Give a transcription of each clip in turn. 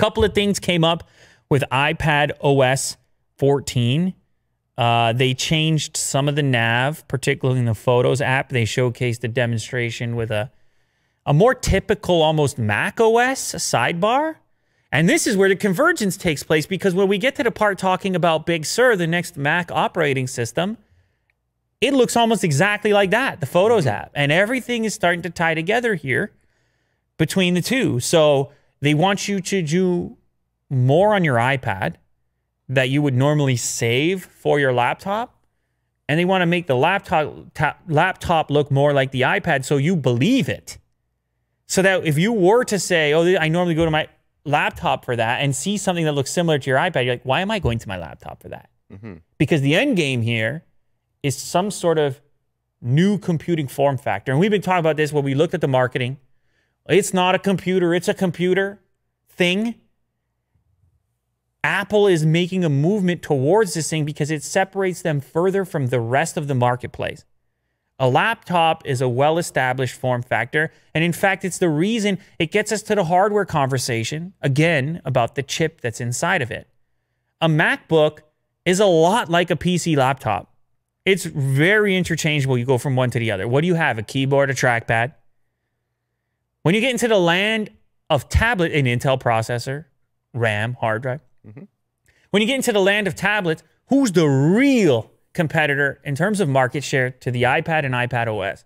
couple of things came up with iPad OS 14. They changed some of the nav, particularly in the Photos app. They showcased a demonstration with a more typical, almost Mac OS sidebar. And this is where the convergence takes place, because when we get to the part talking about Big Sur, the next Mac operating system, it looks almost exactly like that, the Photos app. And everything is starting to tie together here between the two. So they want you to do more on your iPad that you would normally save for your laptop. And they want to make the laptop look more like the iPad so you believe it. So that if you were to say, oh, I normally go to my laptop for that, and see something that looks similar to your iPad, you're like, why am I going to my laptop for that? Because the end game here is some sort of new computing form factor. And we've been talking about this when we looked at the marketing. It's not a computer, it's a computer thing. Apple is making a movement towards this thing because it separates them further from the rest of the marketplace. A laptop is a well-established form factor, and in fact, it's the reason it gets us to the hardware conversation, again, about the chip that's inside of it. A MacBook is a lot like a PC laptop. It's very interchangeable. You go from one to the other. What do you have? A keyboard, a trackpad. When you get into the land of tablet, an Intel processor, RAM, hard drive. When you get into the land of tablets, who's the real competitor in terms of market share to the iPad and iPad OS?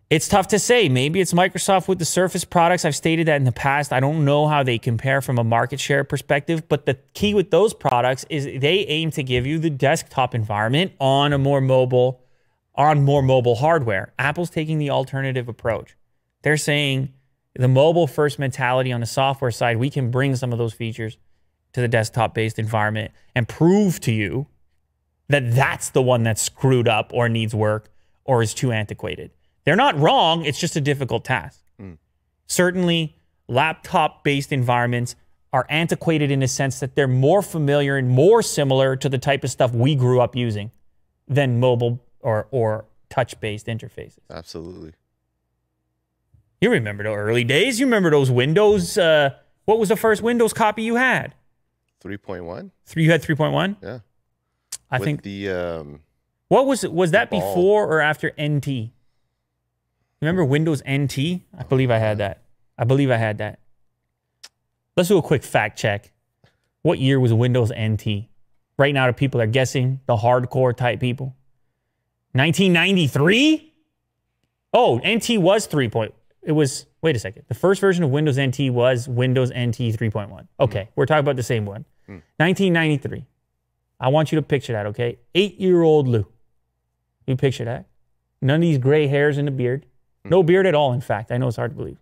It's tough to say. Maybe it's Microsoft with the Surface products. I've stated that in the past. I don't know how they compare from a market share perspective, but the key with those products is they aim to give you the desktop environment on more mobile hardware. Apple's taking the alternative approach. They're saying the mobile first mentality on the software side, we can bring some of those features to the desktop-based environment and prove to you that that's the one that's screwed up or needs work or is too antiquated. They're not wrong. It's just a difficult task. Certainly, laptop-based environments are antiquated in the sense that they're more familiar and more similar to the type of stuff we grew up using than mobile or touch-based interfaces. Absolutely. You remember the early days. You remember those Windows. What was the first Windows copy you had? 3.1. You had 3.1? Yeah. I think the what was that ball. before or after NT? Remember Windows NT? I believe I had that. Let's do a quick fact check. What year was Windows NT? Right now, the people are guessing, the hardcore type people. 1993? Oh, NT was 3. It was, wait a second. The first version of Windows NT was Windows NT 3.1. Okay, we're talking about the same one. 1993. I want you to picture that, okay? 8-year-old Lou. You picture that? None of these gray hairs in the beard. No beard at all, in fact. I know it's hard to believe.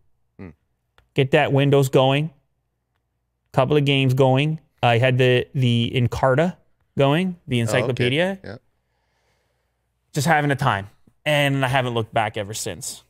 Get that Windows going. Couple of games going. I had the Encarta going, the encyclopedia. Oh, okay. Yeah. Just having a time. And I haven't looked back ever since.